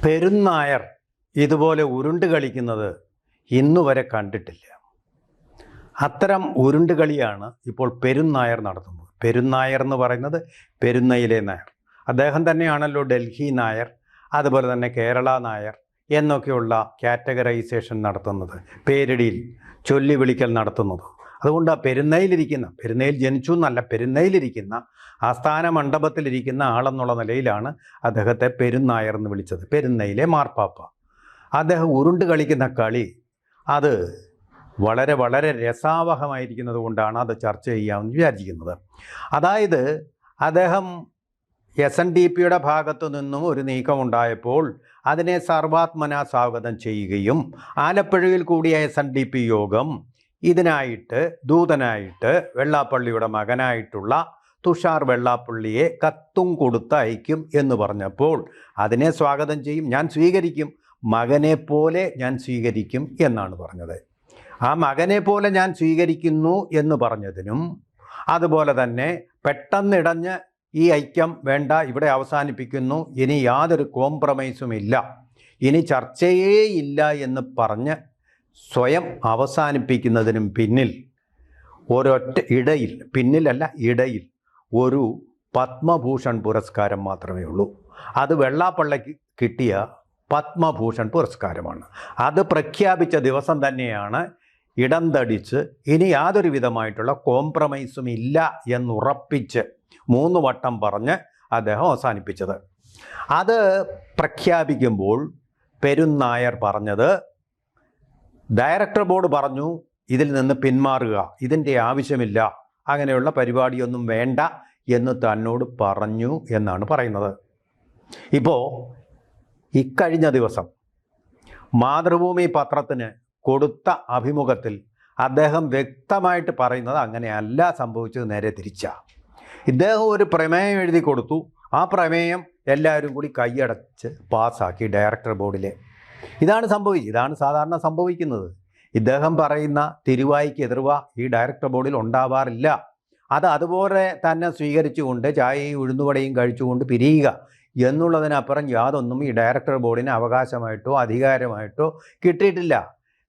പെരുന്നായർ ഇതുപോലെ ഉരുണ്ട് കളിക്കുന്നത് ഇന്നുവരെ കണ്ടിട്ടില്ല. അത്തരം ഉരുണ്ട് കളിയാണ് ഇപ്പോൾ പെരുന്നായർ നടത്തുന്നത്. പെരുന്നായർ എന്ന് പറയുന്നത് പെരുന്നയിലെ നായർ. അദ്ദേഹം തന്നെയാണല്ലോ ഡൽഹി നായർ, അതുപോലെ തന്നെ കേരള നായർ എന്നൊക്കെയുള്ള കാറ്റഗറൈസേഷൻ നടത്തുന്നത്, പേരിടിയിൽ ചൊല്ലി വിളിക്കൽ നടത്തുന്നത്. അതുകൊണ്ട് ആ പെരുന്നയിൽ ജനിച്ചു എന്നല്ല, പെരുന്നയിലിരിക്കുന്ന ആസ്ഥാന മണ്ഡപത്തിലിരിക്കുന്ന ആളെന്നുള്ള നിലയിലാണ് അദ്ദേഹത്തെ പെരുന്നായർ എന്ന് വിളിച്ചത്. പെരുന്നയിലെ മാർപ്പാപ്പ. അദ്ദേഹം ഉരുണ്ട് കളിക്കുന്ന കളി അത് വളരെ വളരെ രസാവഹമായിരിക്കുന്നത് കൊണ്ടാണ് അത് ചർച്ച ചെയ്യാമെന്ന് വിചാരിക്കുന്നത്. അതായത് അദ്ദേഹം SNDPയുടെ ഭാഗത്തു നിന്നും ഒരു നീക്കമുണ്ടായപ്പോൾ അതിനെ സർവാത്മന സ്വാഗതം ചെയ്യുകയും ആലപ്പുഴയിൽ കൂടിയ SNDP യോഗം ഇതിനായിട്ട് ദൂതനായിട്ട് വെള്ളാപ്പള്ളിയുടെ മകനായിട്ടുള്ള തുഷാർ വെള്ളാപ്പള്ളിയെ കത്തും കൊടുത്ത് അയക്കും എന്ന് പറഞ്ഞപ്പോൾ അതിനെ സ്വാഗതം ചെയ്യും, ഞാൻ സ്വീകരിക്കും, മകനെ പോലെ ഞാൻ സ്വീകരിക്കും എന്നാണ് പറഞ്ഞത്. ആ മകനെ പോലെ ഞാൻ സ്വീകരിക്കുന്നു എന്ന് പറഞ്ഞതിനും അതുപോലെ തന്നെ പെട്ടെന്നിടഞ്ഞ് ഈ ഐക്യം വേണ്ട, ഇവിടെ അവസാനിപ്പിക്കുന്നു, ഇനി യാതൊരു കോംപ്രമൈസും ഇല്ല, ഇനി ചർച്ചയേ ഇല്ല എന്ന് പറഞ്ഞ് സ്വയം അവസാനിപ്പിക്കുന്നതിനും പിന്നിൽ ഒരൊറ്റ ഇടയിൽ ഒരു പത്മഭൂഷൺ പുരസ്കാരം മാത്രമേ ഉള്ളൂ. അത് വെള്ളാപ്പള്ളിക്ക് കിട്ടിയ പത്മഭൂഷൺ പുരസ്കാരമാണ്. അത് പ്രഖ്യാപിച്ച ദിവസം തന്നെയാണ് ഇടംതടിച്ച് ഇനി യാതൊരു വിധമായിട്ടുള്ള കോംപ്രമൈസും ഇല്ല എന്നുറപ്പിച്ച് 3 വട്ടം പറഞ്ഞ് അദ്ദേഹം അവസാനിപ്പിച്ചത്. അത് പ്രഖ്യാപിക്കുമ്പോൾ പെരുന്നായർ പറഞ്ഞത്, ഡയറക്ടർ ബോർഡ് പറഞ്ഞു ഇതിൽ നിന്ന് പിന്മാറുക, ഇതിൻ്റെ ആവശ്യമില്ല, അങ്ങനെയുള്ള പരിപാടിയൊന്നും വേണ്ട എന്ന് തന്നോട് പറഞ്ഞു എന്നാണ് പറയുന്നത്. ഇപ്പോൾ ഇക്കഴിഞ്ഞ ദിവസം മാതൃഭൂമി പത്രത്തിന് കൊടുത്ത അഭിമുഖത്തിൽ അദ്ദേഹം വ്യക്തമായിട്ട് പറയുന്നത് അങ്ങനെയല്ല സംഭവിച്ചത്, നേരെ തിരിച്ചാണ്. ഇദ്ദേഹം ഒരു പ്രമേയം എഴുതി കൊടുത്തു, ആ പ്രമേയം എല്ലാവരും കൂടി കൈയടച്ച് പാസ്സാക്കി ഡയറക്ടർ ബോർഡിലെ. ഇതാണ് സാധാരണ സംഭവിക്കുന്നത്. ഇദ്ദേഹം പറയുന്ന തിരുവായ്ക്ക് എതിർവ ഈ ഡയറക്ടർ ബോർഡിൽ ഉണ്ടാവാറില്ല. അത് അതുപോലെ തന്നെ സ്വീകരിച്ചുകൊണ്ട് ചായയും ഉഴുന്നുവടയും കഴിച്ചുകൊണ്ട് പിരിയുക എന്നുള്ളതിനപ്പുറം യാതൊന്നും ഈ ഡയറക്ടർ ബോർഡിന് അവകാശമായിട്ടോ അധികാരമായിട്ടോ കിട്ടിയിട്ടില്ല.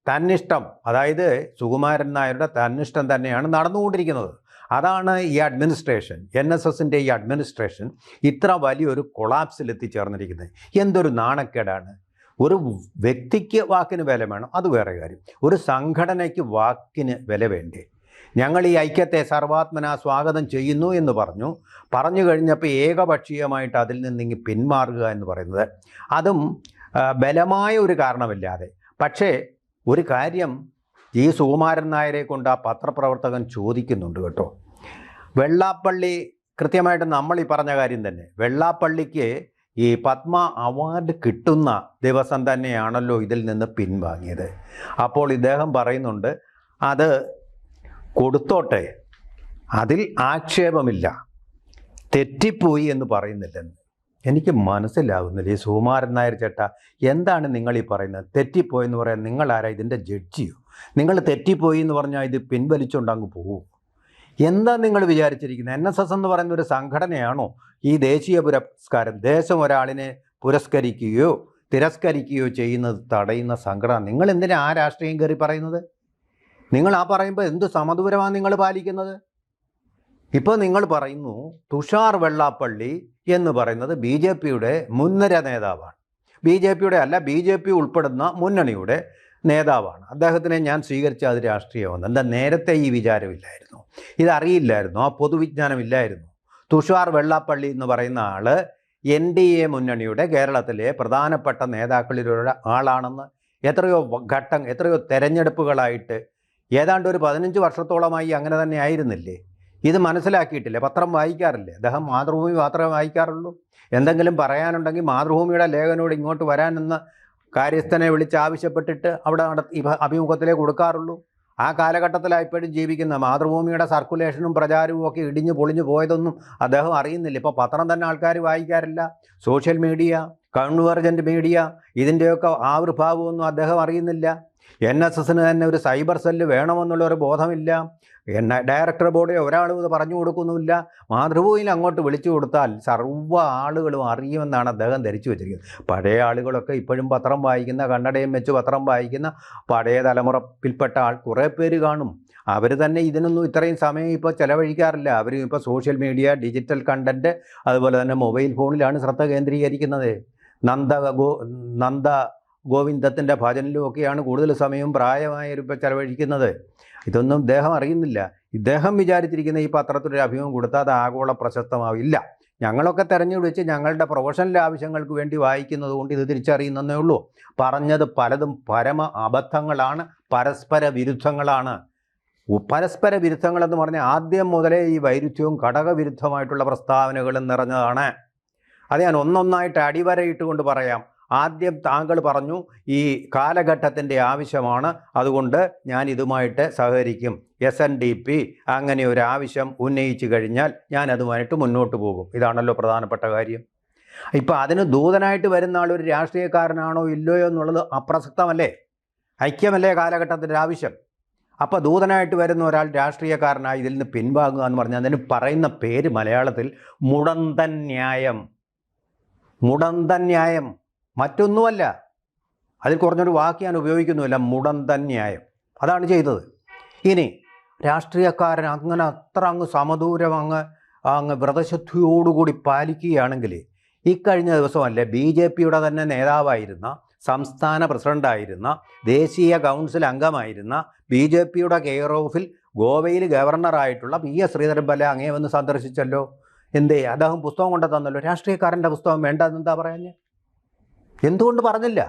തന്നിഷ്ടം, അതായത് സുകുമാരൻ നായരുടെ തന്നിഷ്ടം തന്നെയാണ് നടന്നുകൊണ്ടിരിക്കുന്നത്. അതാണ് ഈ അഡ്മിനിസ്ട്രേഷൻ, NSSൻ്റെ ഈ അഡ്മിനിസ്ട്രേഷൻ ഇത്ര വലിയൊരു കൊളാപ്സിൽ എത്തിച്ചേർന്നിരിക്കുന്നത്. എന്തൊരു നാണക്കേടാണ്. ഒരു വ്യക്തിക്ക് വാക്കിന് വില വേണം, അത് വേറെ കാര്യം. ഒരു സംഘടനയ്ക്ക് വാക്കിന് വില വേണ്ടേ? ഞങ്ങൾ ഈ ഐക്യത്തെ സർവാത്മന സ്വാഗതം ചെയ്യുന്നു എന്ന് പറഞ്ഞു കഴിഞ്ഞപ്പോൾ ഏകപക്ഷീയമായിട്ട് അതിൽ നിന്നിങ്ങ് പിന്മാറുക എന്ന് പറയുന്നത്, അതും ബലമായ ഒരു കാരണമില്ലാതെ. പക്ഷേ ഒരു കാര്യം ഈ സുകുമാരൻ നായരെ കൊണ്ട് ആ പത്രപ്രവർത്തകൻ ചോദിക്കുന്നുണ്ട് കേട്ടോ. വെള്ളാപ്പള്ളി കൃത്യമായിട്ട് നമ്മൾ ഈ പറഞ്ഞ കാര്യം തന്നെ, വെള്ളാപ്പള്ളിക്ക് ഈ പത്മ അവാർഡ് കിട്ടുന്ന ദിവസം തന്നെയാണല്ലോ ഇതിൽ നിന്ന് പിൻവാങ്ങിയത്. അപ്പോൾ ഇദ്ദേഹം പറയുന്നുണ്ട് അത് കൊടുത്തോട്ടെ, അതിൽ ആക്ഷേപമില്ല, തെറ്റിപ്പോയി എന്ന് പറയുന്നില്ലെന്ന്. എനിക്ക് മനസ്സിലാകുന്നില്ല ഈ സുകുമാരൻ നായർ ചേട്ടാ, എന്താണ് നിങ്ങൾ ഈ പറയുന്നത്? തെറ്റിപ്പോയി എന്ന് പറയാൻ നിങ്ങളാരാ ഇതിൻ്റെ ജഡ്ജിയോ? നിങ്ങൾ തെറ്റിപ്പോയി എന്ന് പറഞ്ഞാൽ ഇത് പിൻവലിച്ചുകൊണ്ട് അങ്ങ് പോകും. എന്താ നിങ്ങൾ വിചാരിച്ചിരിക്കുന്നത്? NSS എന്ന് പറയുന്ന ഒരു സംഘടനയാണോ ഈ ദേശീയ പുരസ്കാരം? ദേശം ഒരാളിനെ പുരസ്കരിക്കുകയോ തിരസ്കരിക്കുകയോ ചെയ്യുന്നത് തടയുന്ന സംഘടന. നിങ്ങൾ എന്തിനാ ആ രാഷ്ട്രീയം കയറി പറയുന്നത്? നിങ്ങൾ ആ പറയുമ്പോൾ എന്ത് സമദൂരമാണ് നിങ്ങൾ പാലിക്കുന്നത്? ഇപ്പോൾ നിങ്ങൾ പറയുന്നു തുഷാർ വെള്ളാപ്പള്ളി എന്ന് പറയുന്നത് BJPയുടെ മുൻനിര നേതാവാണ്. BJPയുടെ അല്ല, BJP ഉൾപ്പെടുന്ന മുന്നണിയുടെ നേതാവാണ്. അദ്ദേഹത്തിനെ ഞാൻ സ്വീകരിച്ച അത് രാഷ്ട്രീയമാണ്. എന്താ നേരത്തെ ഈ വിചാരമില്ലായിരുന്നു? ഇതറിയില്ലായിരുന്നു? ആ പൊതുവിജ്ഞാനമില്ലായിരുന്നു? തുഷാർ വെള്ളാപ്പള്ളി എന്ന് പറയുന്ന ആൾ NDA മുന്നണിയുടെ കേരളത്തിലെ പ്രധാനപ്പെട്ട നേതാക്കളിലൊരു ആളാണെന്ന് എത്രയോ തെരഞ്ഞെടുപ്പുകളായിട്ട് ഏതാണ്ട് ഒരു 15 വർഷത്തോളമായി അങ്ങനെ തന്നെ ആയിരുന്നില്ലേ? ഇത് മനസ്സിലാക്കിയിട്ടില്ലേ? പത്രം വായിക്കാറില്ലേ? അദ്ദേഹം മാതൃഭൂമി മാത്രമേ വായിക്കാറുള്ളൂ. എന്തെങ്കിലും പറയാനുണ്ടെങ്കിൽ മാതൃഭൂമിയുടെ ലേഖനോട് ഇങ്ങോട്ട് വരാനെന്ന് കാര്യസ്ഥനെ വിളിച്ച് ആവശ്യപ്പെട്ടിട്ട് അവിടെ അഭിമുഖത്തിലേ കൊടുക്കാറുള്ളൂ. ആ കാലഘട്ടത്തിലാണ് ഇപ്പോഴും ജീവിക്കുന്ന. മാതൃഭൂമിയുടെ സർക്കുലേഷനും പ്രചാരവും ഒക്കെ ഇടിഞ്ഞു പൊളിഞ്ഞു പോയതൊന്നും അദ്ദേഹം അറിയുന്നില്ല. ഇപ്പോൾ പത്രം തന്നെ ആൾക്കാർ വായിക്കാറില്ല. സോഷ്യൽ മീഡിയ, കൺവേർജൻ്റ് മീഡിയ, ഇതിൻ്റെയൊക്കെ ആവിർഭാവമൊന്നും അദ്ദേഹം അറിയുന്നില്ല. NSSന് തന്നെ ഒരു സൈബർ സെല്ല് വേണമെന്നുള്ള ഒരു ബോധമില്ല. ഡയറക്ടർ ബോർഡിൽ ഒരാളും ഇത് പറഞ്ഞു കൊടുക്കുന്നുമില്ല. മാതൃഭൂമിയിൽ അങ്ങോട്ട് വിളിച്ചു കൊടുത്താൽ സർവ്വ ആളുകളും അറിയുമെന്നാണ് അദ്ദേഹം ധരിച്ചു വെച്ചിരിക്കുന്നത്. പഴയ ആളുകളൊക്കെ ഇപ്പോഴും പത്രം വായിക്കുന്ന, കണ്ണടയും വെച്ച് പത്രം വായിക്കുന്ന പഴയ തലമുറയിൽപ്പെട്ട കുറേ പേര് കാണും. അവർ തന്നെ ഇതിനൊന്നും ഇത്രയും സമയം ഇപ്പോൾ ചിലവഴിക്കാറില്ല. അവർ ഇപ്പോൾ സോഷ്യൽ മീഡിയ, ഡിജിറ്റൽ കണ്ടൻറ്റ്, അതുപോലെ തന്നെ മൊബൈൽ ഫോണിലാണ് ശ്രദ്ധ കേന്ദ്രീകരിക്കുന്നത്. നന്ദ ഗോവിന്ദത്തിൻ്റെ ഭജനിലുമൊക്കെയാണ് കൂടുതൽ സമയവും പ്രായമായവരിപ്പോൾ ചിലവഴിക്കുന്നത്. ഇതൊന്നും ഇദ്ദേഹം അറിയുന്നില്ല. ഇദ്ദേഹം വിചാരിച്ചിരിക്കുന്ന ഈ പത്രത്തിലൊരു അഭിമുഖം കൊടുത്താൽ അത് ആഗോള പ്രശസ്തമാവില്ല. ഞങ്ങളൊക്കെ തിരഞ്ഞെടുത്ത് ഞങ്ങളുടെ പ്രൊഫഷണൽ ആവശ്യങ്ങൾക്ക് വേണ്ടി വായിക്കുന്നത് കൊണ്ട് ഇത് തിരിച്ചറിയുന്നതേ ഉള്ളൂ. പറഞ്ഞത് പലതും പരമ അബദ്ധങ്ങളാണ്, പരസ്പര വിരുദ്ധങ്ങളാണ്. പരസ്പര വിരുദ്ധങ്ങളെന്ന് പറഞ്ഞാൽ ആദ്യം മുതലേ ഈ വൈരുദ്ധ്യവും ഘടകവിരുദ്ധമായിട്ടുള്ള പ്രസ്താവനകളും നിറഞ്ഞതാണ്. അത് ഞാൻ ഒന്നൊന്നായിട്ട് അടിവരയിട്ടുകൊണ്ട് പറയാം. ആദ്യം താങ്കൾ പറഞ്ഞു ഈ കാലഘട്ടത്തിൻ്റെ ആവശ്യമാണ്, അതുകൊണ്ട് ഞാൻ ഇതുമായിട്ട് സഹകരിക്കും. SNDP അങ്ങനെ ഒരു ആവശ്യം ഉന്നയിച്ചു കഴിഞ്ഞാൽ ഞാൻ അതുമായിട്ട് മുന്നോട്ട് പോകും. ഇതാണല്ലോ പ്രധാനപ്പെട്ട കാര്യം. ഇപ്പം അതിന് ദൂതനായിട്ട് വരുന്ന ആളൊരു രാഷ്ട്രീയക്കാരനാണോ ഇല്ലയോ എന്നുള്ളത് അപ്രസക്തമല്ലേ? ഐക്യമല്ലേ കാലഘട്ടത്തിൻ്റെ ആവശ്യം? അപ്പോൾ ദൂതനായിട്ട് വരുന്ന ഒരാൾ രാഷ്ട്രീയക്കാരനായി ഇതിൽ നിന്ന് പിൻവാങ്ങുക എന്ന് പറഞ്ഞാൽ അതിന് പറയുന്ന പേര് മലയാളത്തിൽ മുടന്തൻ ന്യായം. മുടന്തൻ ന്യായം, മറ്റൊന്നുമല്ല. അതിൽ കുറഞ്ഞൊരു വാക്ക് ഞാൻ ഉപയോഗിക്കുന്നുമില്ല. മുടന്തൻ ന്യായം, അതാണ് ചെയ്തത്. ഇനി രാഷ്ട്രീയക്കാരൻ അങ്ങനെ അത്ര അങ്ങ് സമദൂരം അങ്ങ് വ്രതശുദ്ധിയോടുകൂടി പാലിക്കുകയാണെങ്കിൽ ഇക്കഴിഞ്ഞ ദിവസമല്ലേ BJPയുടെ തന്നെ നേതാവായിരുന്ന, സംസ്ഥാന പ്രസിഡൻ്റായിരുന്ന, ദേശീയ കൗൺസിൽ അംഗമായിരുന്ന, BJPയുടെ കെയർ ഓഫിൽ ഗോവയിൽ ഗവർണറായിട്ടുള്ള PS ശ്രീധരൻപിള്ള അങ്ങേ വന്ന് സന്ദർശിച്ചല്ലോ. എന്തേ? അദ്ദേഹം പുസ്തകം കൊണ്ട് തന്നല്ലോ. രാഷ്ട്രീയക്കാരൻ്റെ പുസ്തകം വേണ്ടെന്നെന്താ പറയാഞ്ഞ്? എന്തുകൊണ്ട് പറഞ്ഞില്ല?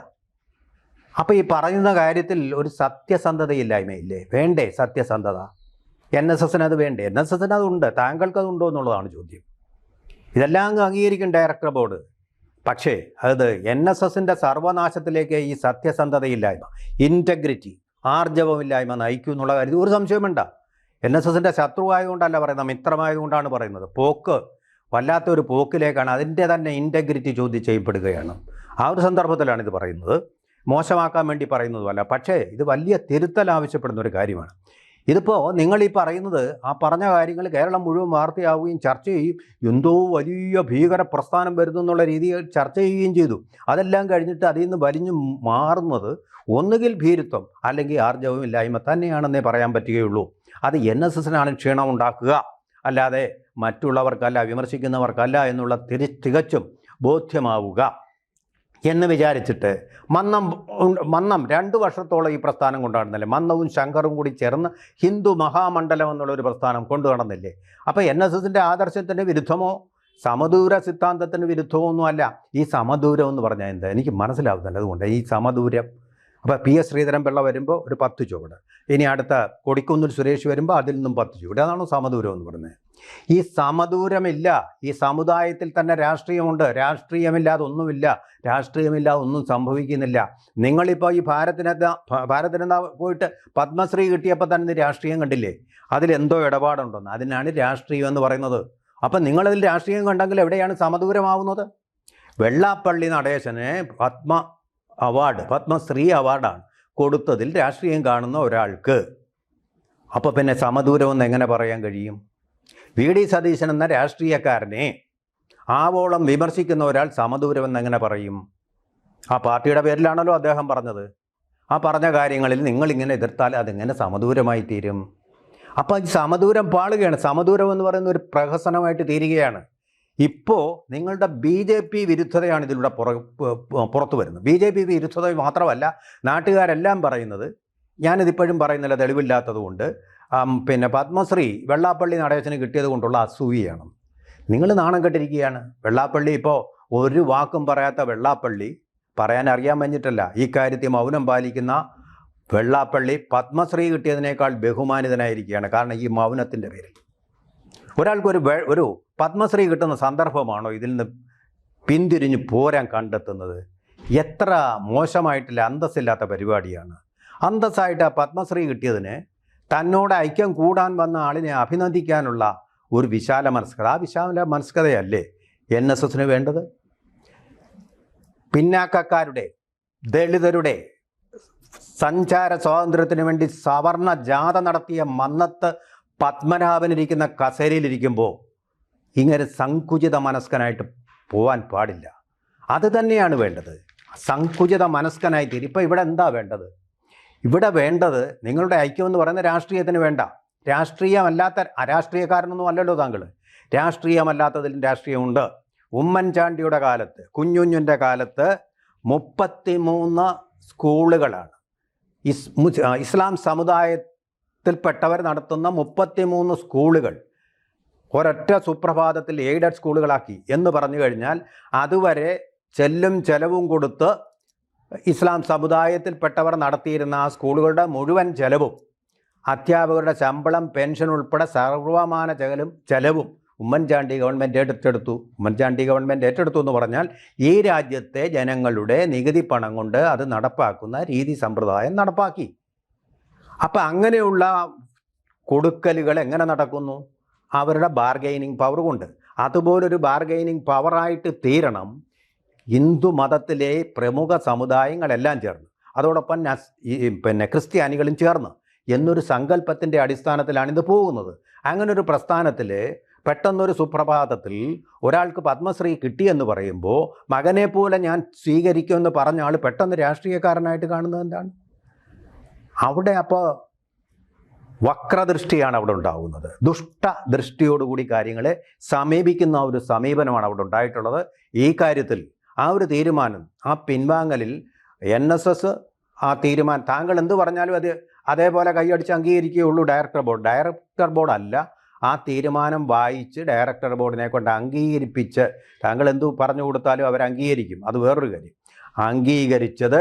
അപ്പോൾ ഈ പറയുന്ന കാര്യത്തിൽ ഒരു സത്യസന്ധതയില്ലായ്മയില്ലേ? വേണ്ടേ സത്യസന്ധത? NSSന് അത് വേണ്ടേ? NSSന് അതുണ്ട്, താങ്കൾക്കതുണ്ടോ എന്നുള്ളതാണ് ചോദ്യം. ഇതെല്ലാം അങ്ങ് അംഗീകരിക്കും ഡയറക്ടർ ബോർഡ്. പക്ഷേ അത് NSSൻ്റെ സർവനാശത്തിലേക്ക് ഈ സത്യസന്ധതയില്ലായ്മ, ഇൻറ്റഗ്രിറ്റി, ആർജവമില്ലായ്മ നയിക്കും എന്നുള്ള കാര്യത്തിൽ ഒരു സംശയം വേണ്ട. NSSൻ്റെ ശത്രുവായതുകൊണ്ടല്ല പറയുന്നത്, മിത്രമായതുകൊണ്ടാണ് പറയുന്നത്. പോക്ക് വല്ലാത്തൊരു പോക്കിലേക്കാണ്, അതിൻ്റെ തന്നെ ഇൻറ്റഗ്രിറ്റി ചോദ്യം ചെയ്യപ്പെടുകയാണ്. ആ ഒരു സന്ദർഭത്തിലാണ് ഇത് പറയുന്നത്. മോശമാക്കാൻ വേണ്ടി പറയുന്നതുമല്ല. പക്ഷേ ഇത് വലിയ തിരുത്തൽ ആവശ്യപ്പെടുന്ന ഒരു കാര്യമാണ്. ഇതിപ്പോൾ നിങ്ങൾ ഈ പറയുന്നത്, ആ പറഞ്ഞ കാര്യങ്ങൾ കേരളം മുഴുവൻ വാർത്തയാവുകയും ചർച്ച ചെയ്യും, എന്തോ വലിയ ഭീകര പ്രസ്ഥാനം വരുന്നു എന്നുള്ള രീതിയിൽ ചർച്ച ചെയ്യുകയും ചെയ്തു. അതെല്ലാം കഴിഞ്ഞിട്ട് അതിൽ നിന്ന് വലിഞ്ഞു മാറുന്നത് ഒന്നുകിൽ ഭീരുത്വം അല്ലെങ്കിൽ ആർജവമില്ലായ്മ തന്നെയാണെന്നേ പറയാൻ പറ്റുകയുള്ളൂ. അത് NSSനാണ് ക്ഷീണം ഉണ്ടാക്കുക, അല്ലാതെ മറ്റുള്ളവർക്കല്ല, വിമർശിക്കുന്നവർക്കല്ല എന്നുള്ള തികച്ചും ബോധ്യമാവുക എന്ന് വിചാരിച്ചിട്ട് മന്നം 2 വർഷത്തോളം ഈ പ്രസ്ഥാനം കൊണ്ടുനടന്നില്ലേ? മന്നവും ശങ്കറും കൂടി ചേർന്ന് ഹിന്ദു മഹാമണ്ഡലം എന്നുള്ളൊരു പ്രസ്ഥാനം കൊണ്ടു നടന്നില്ലേ? അപ്പോൾ NSSൻ്റെ ആദർശത്തിന് വിരുദ്ധമോ സമദൂര സിദ്ധാന്തത്തിന് വിരുദ്ധമോ ഒന്നുമല്ല. ഈ സമദൂരം എന്ന് പറഞ്ഞാൽ എന്താ എനിക്ക് മനസ്സിലാവുന്നില്ല. അതുകൊണ്ട് ഈ സമദൂരം, അപ്പോൾ PS ശ്രീധരൻപിള്ള വരുമ്പോൾ ഒരു 10 ചുവട്, ഇനി അടുത്ത കൊടിക്കുന്നിൽ സുരേഷ് വരുമ്പോൾ അതിൽ നിന്നും 10 ചുവട്, അതാണോ സമദൂരം എന്ന് പറയുന്നത്? ഈ സമദൂരമില്ല. ഈ സമുദായത്തിൽ തന്നെ രാഷ്ട്രീയമുണ്ട്. രാഷ്ട്രീയമില്ലാതെ ഒന്നുമില്ല, രാഷ്ട്രീയമില്ലാതെ ഒന്നും സംഭവിക്കുന്നില്ല. നിങ്ങളിപ്പോൾ ഈ ഭാരതരത്ന പോയിട്ട് പത്മശ്രീ കിട്ടിയപ്പോൾ തന്നെ രാഷ്ട്രീയം കണ്ടില്ലേ? അതിലെന്തോ ഇടപാടുണ്ടെന്ന്. അതിനാണ് രാഷ്ട്രീയം എന്ന് പറയുന്നത്. അപ്പം നിങ്ങളതിൽ രാഷ്ട്രീയം കണ്ടെങ്കിൽ എവിടെയാണ് സമദൂരമാവുന്നത്? വെള്ളാപ്പള്ളി നടേശന് പത്മശ്രീ അവാർഡാണ് കൊടുത്തതിൽ രാഷ്ട്രീയം കാണുന്ന ഒരാൾക്ക് അപ്പോൾ പിന്നെ സമദൂരമെന്ന് എങ്ങനെ പറയാൻ കഴിയും? VD സതീശൻ എന്ന രാഷ്ട്രീയക്കാരനെ ആവോളം വിമർശിക്കുന്ന ഒരാൾ സമദൂരമെന്ന് എങ്ങനെ പറയും? ആ പാർട്ടിയുടെ പേരിലാണല്ലോ അദ്ദേഹം പറഞ്ഞത്. ആ പറഞ്ഞ കാര്യങ്ങളിൽ നിങ്ങളിങ്ങനെ എതിർത്താൽ അതെങ്ങനെ സമദൂരമായി തീരും? അപ്പോൾ ഈ സമദൂരം പാളുകയാണ്. സമദൂരം എന്ന് പറയുന്ന ഒരു പ്രഹസനമായിട്ട് തീരുകയാണ്. ഇപ്പോൾ നിങ്ങളുടെ BJP വിരുദ്ധതയാണ് ഇതിലൂടെ പുറത്തു വരുന്നത്. BJP വിരുദ്ധത മാത്രമല്ല, നാട്ടുകാരെല്ലാം പറയുന്നത്, ഞാനിതിപ്പോഴും പറയുന്നില്ല തെളിവില്ലാത്തത് കൊണ്ട്, പിന്നെ പത്മശ്രീ വെള്ളാപ്പള്ളി നടേശന് കിട്ടിയത് കൊണ്ടുള്ള അസൂയയാണ്. നിങ്ങൾ നാണം കെട്ടിരിക്കുകയാണ്. വെള്ളാപ്പള്ളി ഇപ്പോൾ ഒരു വാക്കും പറയാത്ത വെള്ളാപ്പള്ളി, പറയാൻ അറിയാൻ കഴിഞ്ഞിട്ടല്ല, ഈ കാര്യത്തിൽ മൗനം പാലിക്കുന്ന വെള്ളാപ്പള്ളി പത്മശ്രീ കിട്ടിയതിനേക്കാൾ ബഹുമാനിതനായിരിക്കുകയാണ്. കാരണം ഈ മൗനത്തിൻ്റെ പേരിൽ ഒരാൾക്കൊരു ഒരു പത്മശ്രീ കിട്ടുന്ന സന്ദർഭമാണോ ഇതിൽ നിന്ന് പിന്തിരിഞ്ഞ് പോരാൻ കണ്ടെത്തുന്നത്? എത്ര മോശമായിട്ടില്ല, അന്തസ്സില്ലാത്ത പരിപാടിയാണ്. അന്തസ്സായിട്ട് ആ പത്മശ്രീ കിട്ടിയതിന് തന്നോട് ഐക്യം കൂടാൻ വന്ന ആളിനെ അഭിനന്ദിക്കാനുള്ള ഒരു വിശാല മനസ്കത, ആ വിശാല മനസ്കതയല്ലേ NSSന് വേണ്ടത്? പിന്നാക്കക്കാരുടെ, ദളിതരുടെ സഞ്ചാര സ്വാതന്ത്ര്യത്തിന് വേണ്ടി സവർണ ജാഥ നടത്തിയ മന്നത്ത് പത്മനാഭനിരിക്കുന്ന കസേരയിലിരിക്കുമ്പോൾ ഇങ്ങനെ സങ്കുചിത മനസ്കനായിട്ട് പോവാൻ പാടില്ല. അത് തന്നെയാണ് വേണ്ടത്, സങ്കുചിത മനസ്കനായി തീരും. ഇപ്പം ഇവിടെ എന്താ വേണ്ടത്? ഇവിടെ വേണ്ടത് നിങ്ങളുടെ ഐക്യമെന്ന് പറയുന്ന രാഷ്ട്രീയത്തിന് വേണ്ട, രാഷ്ട്രീയമല്ലാത്ത അരാഷ്ട്രീയക്കാരനൊന്നും അല്ലല്ലോ താങ്കൾ. രാഷ്ട്രീയമല്ലാത്തതിലും രാഷ്ട്രീയമുണ്ട്. ഉമ്മൻചാണ്ടിയുടെ കാലത്ത്, കുഞ്ഞുഞ്ഞിൻ്റെ കാലത്ത് 33 സ്കൂളുകളാണ് ഇസ്ലാം സമുദായത്തിൽപ്പെട്ടവർ നടത്തുന്ന 33 സ്കൂളുകൾ ഒരൊറ്റ സുപ്രഭാതത്തിൽ എയ്ഡഡ് സ്കൂളുകളാക്കി എന്ന് പറഞ്ഞു കഴിഞ്ഞാൽ അതുവരെ ചെലവും കൊടുത്ത് ഇസ്ലാം സമുദായത്തിൽപ്പെട്ടവർ നടത്തിയിരുന്ന ആ സ്കൂളുകളുടെ മുഴുവൻ ചെലവും, അധ്യാപകരുടെ ശമ്പളം, പെൻഷൻ ഉൾപ്പെടെ സർവമാന ചെലവും ഉമ്മൻചാണ്ടി ഗവൺമെൻറ് ഏറ്റെടുത്തു. ഉമ്മൻചാണ്ടി ഗവൺമെൻറ് ഏറ്റെടുത്തു എന്ന് പറഞ്ഞാൽ ഈ രാജ്യത്തെ ജനങ്ങളുടെ നികുതി പണം കൊണ്ട് അത് നടപ്പാക്കുന്ന രീതി സമ്പ്രദായം നടപ്പാക്കി. അപ്പം അങ്ങനെയുള്ള കൊടുക്കലുകൾ എങ്ങനെ നടക്കുന്നു? അവരുടെ ബാർഗെയിനിങ് പവർ കൊണ്ട്. അതുപോലൊരു ബാർഗെയിനിങ് പവറായിട്ട് തീരണം ഹിന്ദു മതത്തിലെ പ്രമുഖ സമുദായങ്ങളെല്ലാം ചേർന്ന്, അതോടൊപ്പം ക്രിസ്ത്യാനികളും ചേർന്ന് എന്നൊരു സങ്കല്പത്തിൻ്റെ അടിസ്ഥാനത്തിലാണ് ഇത് പോകുന്നത്. അങ്ങനൊരു പ്രസ്ഥാനത്തിൽ പെട്ടെന്നൊരു സുപ്രഭാതത്തിൽ ഒരാൾക്ക് പത്മശ്രീ കിട്ടിയെന്ന് പറയുമ്പോൾ മകനെ പോലെ ഞാൻ സ്വീകരിക്കുമെന്ന് പറഞ്ഞ ആൾ പെട്ടെന്ന് രാഷ്ട്രീയക്കാരനായിട്ട് കാണുന്നത് എന്താണ്? അവിടെ അപ്പോൾ വക്രദൃഷ്ടിയാണ് അവിടെ ഉണ്ടാകുന്നത്. ദുഷ്ടദൃഷ്ടിയോടുകൂടി കാര്യങ്ങളെ സമീപിക്കുന്ന ഒരു സമീപനമാണ് അവിടെ ഉണ്ടായിട്ടുള്ളത്. ഈ കാര്യത്തിൽ ആ ഒരു തീരുമാനം, ആ പിൻവാങ്ങലിൽ NSS ആ തീരുമാനം, താങ്കൾ എന്ത് പറഞ്ഞാലും അത് അതേപോലെ കൈയടിച്ച് അംഗീകരിക്കുകയുള്ളൂ ഡയറക്ടർ ബോർഡ് അല്ല. ആ തീരുമാനം വായിച്ച് ഡയറക്ടർ ബോർഡിനെ കൊണ്ട് അംഗീകരിപ്പിച്ച് താങ്കൾ എന്തു പറഞ്ഞു കൊടുത്താലും അവർ അംഗീകരിക്കും. അത് വേറൊരു കാര്യം. അംഗീകരിച്ചത്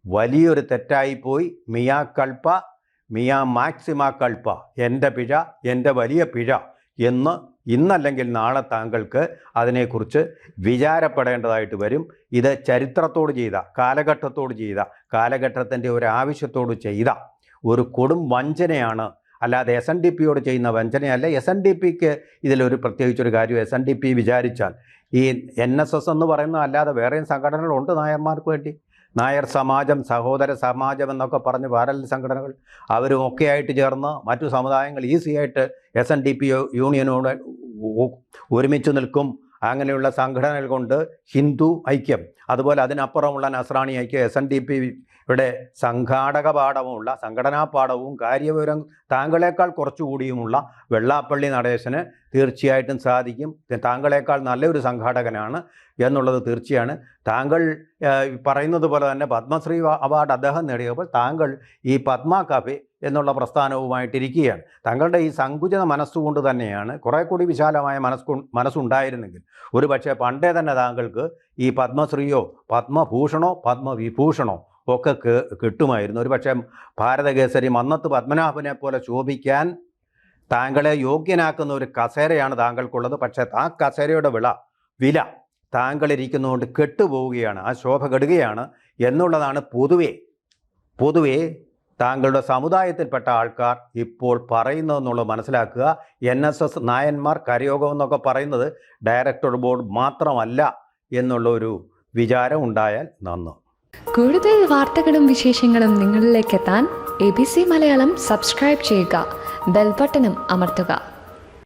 വലിയൊരു തെറ്റായിപ്പോയി. മിയാ മാക്സിമ കൾപ്പ, എൻ്റെ പിഴ, എൻ്റെ വലിയ പിഴ എന്ന് ഇന്നല്ലെങ്കിൽ നാളെ താങ്കൾക്ക് അതിനെക്കുറിച്ച് വിചാരപ്പെടേണ്ടതായിട്ട് വരും. ഇത് ചരിത്രത്തോട് ചെയ്ത, കാലഘട്ടത്തിൻ്റെ ഒരു ആവശ്യത്തോട് ചെയ്ത ഒരു കൊടും വഞ്ചനയാണ്. അല്ലാതെ SNDPയോട് ചെയ്യുന്ന വഞ്ചനയല്ല. SNDPക്ക് ഇതിലൊരു പ്രത്യേകിച്ചൊരു കാര്യം, SNDP വിചാരിച്ചാൽ ഈ NSS എന്ന് പറയുന്ന അല്ലാതെ വേറെയും സംഘടനകളുണ്ട് നായന്മാർക്ക് വേണ്ടി. നായർ സമാജം, സഹോദര സമാജം എന്നൊക്കെ പറഞ്ഞ് പാരലൽ സംഘടനകൾ, അവരും ഒക്കെ ആയിട്ട് ചേർന്ന് മറ്റു സമുദായങ്ങൾ ഈസിയായിട്ട് SNDP യൂണിയനോട് ഒരുമിച്ച് നിൽക്കും. അങ്ങനെയുള്ള സംഘടനകൾ കൊണ്ട് ഹിന്ദു ഐക്യം, അതുപോലെ അതിനപ്പുറമുള്ള നസ്രാണി ഐക്യം, SNDPയുടെ സംഘാടക പാഠവുമുള്ള സംഘടനാ പാഠവും കാര്യവിവരം താങ്കളെക്കാൾ കുറച്ചുകൂടിയുമുള്ള വെള്ളാപ്പള്ളി നടേശന് തീർച്ചയായിട്ടും സാധിക്കും. താങ്കളെക്കാൾ നല്ലൊരു സംഘാടകനാണ് എന്നുള്ളത് തീർച്ചയാണ്. താങ്കൾ പറയുന്നത് പോലെ തന്നെ പത്മശ്രീ അവാർഡ് അദ്ദേഹം നേടിയപ്പോൾ താങ്കൾ ഈ പത്മ കഫേ എന്നുള്ള പ്രസ്ഥാനവുമായിട്ടിരിക്കുകയാണ്. താങ്കളുടെ ഈ സങ്കുചിത മനസ്സുകൊണ്ട് തന്നെയാണ്, കുറേ കൂടി വിശാലമായ മനസ്സുണ്ടായിരുന്നെങ്കിൽ ഒരു പക്ഷേ പണ്ടേ തന്നെ താങ്കൾക്ക് ഈ പത്മശ്രീയോ പത്മഭൂഷണോ പത്മവിഭൂഷണോ ഒക്കെ കിട്ടുമായിരുന്നു. ഒരു പക്ഷേ ഭാരതകേസരി മന്നത്ത് പത്മനാഭനെ പോലെ ശോഭിക്കാൻ താങ്കളെ യോഗ്യനാക്കുന്ന ഒരു കസേരയാണ് താങ്കൾക്കുള്ളത്. പക്ഷേ ആ കസേരയുടെ വില താങ്കളിരിക്കുന്നതുകൊണ്ട് കെട്ടുപോവുകയാണ്, ആ ശോഭ കെടുകയാണ് എന്നുള്ളതാണ് പൊതുവേ താങ്കളുടെ സമുദായത്തിൽപ്പെട്ട ആൾക്കാർ ഇപ്പോൾ പറയുന്നതെന്നുള്ളത് മനസ്സിലാക്കുക. NSS നായന്മാർ കരയോഗം എന്നൊക്കെ പറയുന്നത് ഡയറക്ടർ ബോർഡ് മാത്രമല്ല എന്നുള്ള ഒരു വിചാരം ഉണ്ടായാൽ നന്ന്. കൂടുതൽ വാർത്തകളും വിശേഷങ്ങളും നിങ്ങളിലേക്ക് എത്താൻ ABC മലയാളം സബ്സ്ക്രൈബ് ചെയ്യുക, ബെൽ ബട്ടണും അമർത്തുക.